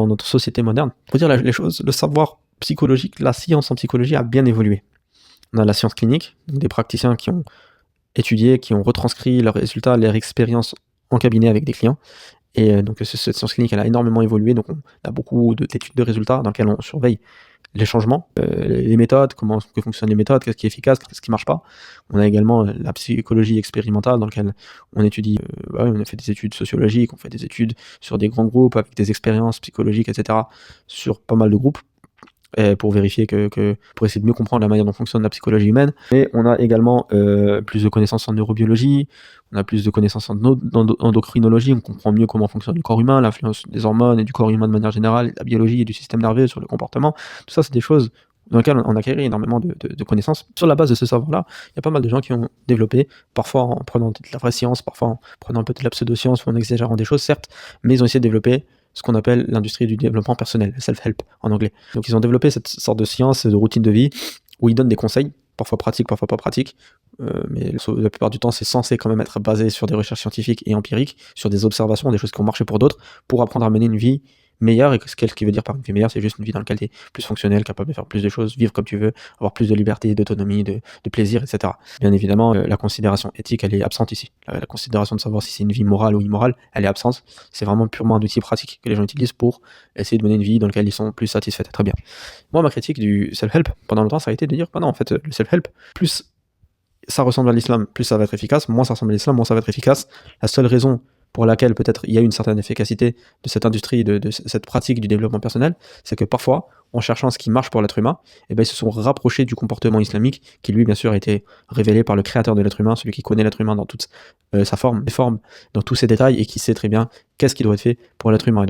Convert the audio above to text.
dans notre société moderne. Pour dire les choses, le savoir psychologique, la science en psychologie a bien évolué. On a la science clinique, des praticiens qui ont étudié, qui ont retranscrit leurs résultats, leurs expériences en cabinet avec des clients. Et donc cette science clinique, elle a énormément évolué. Donc on a beaucoup d'études de résultats dans lesquelles on surveille les changements, les méthodes, comment fonctionnent les méthodes, qu'est-ce qui est efficace, qu'est-ce qui marche pas. On a également la psychologie expérimentale dans laquelle on étudie, on a fait des études sociologiques, on fait des études sur des grands groupes avec des expériences psychologiques, etc. sur pas mal de groupes. Pour vérifier pour essayer de mieux comprendre la manière dont fonctionne la psychologie humaine. Mais on a également plus de connaissances en neurobiologie, on a plus de connaissances en endocrinologie, on comprend mieux comment fonctionne le corps humain, l'influence des hormones et du corps humain de manière générale, de la biologie et du système nerveux sur le comportement. Tout ça, c'est des choses dans lesquelles on acquiert énormément de connaissances. Sur la base de ce savoir-là, il y a pas mal de gens qui ont développé, parfois en prenant de la vraie science, parfois en prenant un peu de la pseudo-science ou en exagérant des choses, certes, mais ils ont essayé de développer ce qu'on appelle l'industrie du développement personnel, self-help en anglais. Donc ils ont développé cette sorte de science, de routine de vie, où ils donnent des conseils, parfois pratiques, parfois pas pratiques, mais la plupart du temps c'est censé quand même être basé sur des recherches scientifiques et empiriques, sur des observations, des choses qui ont marché pour d'autres, pour apprendre à mener une vie meilleure. Et ce qui veut dire par une vie meilleure, c'est juste une vie dans laquelle tu es plus fonctionnel, capable de faire plus de choses, vivre comme tu veux, avoir plus de liberté, d'autonomie, de plaisir, etc. Bien évidemment, la considération éthique, elle est absente ici. La considération de savoir si c'est une vie morale ou immorale, elle est absente. C'est vraiment purement un outil pratique que les gens utilisent pour essayer de mener une vie dans laquelle ils sont plus satisfaits. Très bien. Moi, ma critique du self-help, pendant longtemps, ça a été de dire, non, en fait, le self-help, plus ça ressemble à l'islam, plus ça va être efficace, moins ça ressemble à l'islam, moins ça va être efficace. La seule raison pour laquelle peut-être il y a une certaine efficacité de cette industrie, de cette pratique du développement personnel, c'est que parfois, en cherchant ce qui marche pour l'être humain, ils se sont rapprochés du comportement islamique, qui lui, bien sûr, a été révélé par le créateur de l'être humain, celui qui connaît l'être humain dans toute sa forme, dans tous ses détails, et qui sait très bien qu'est-ce qui doit être fait pour l'être humain. Et donc,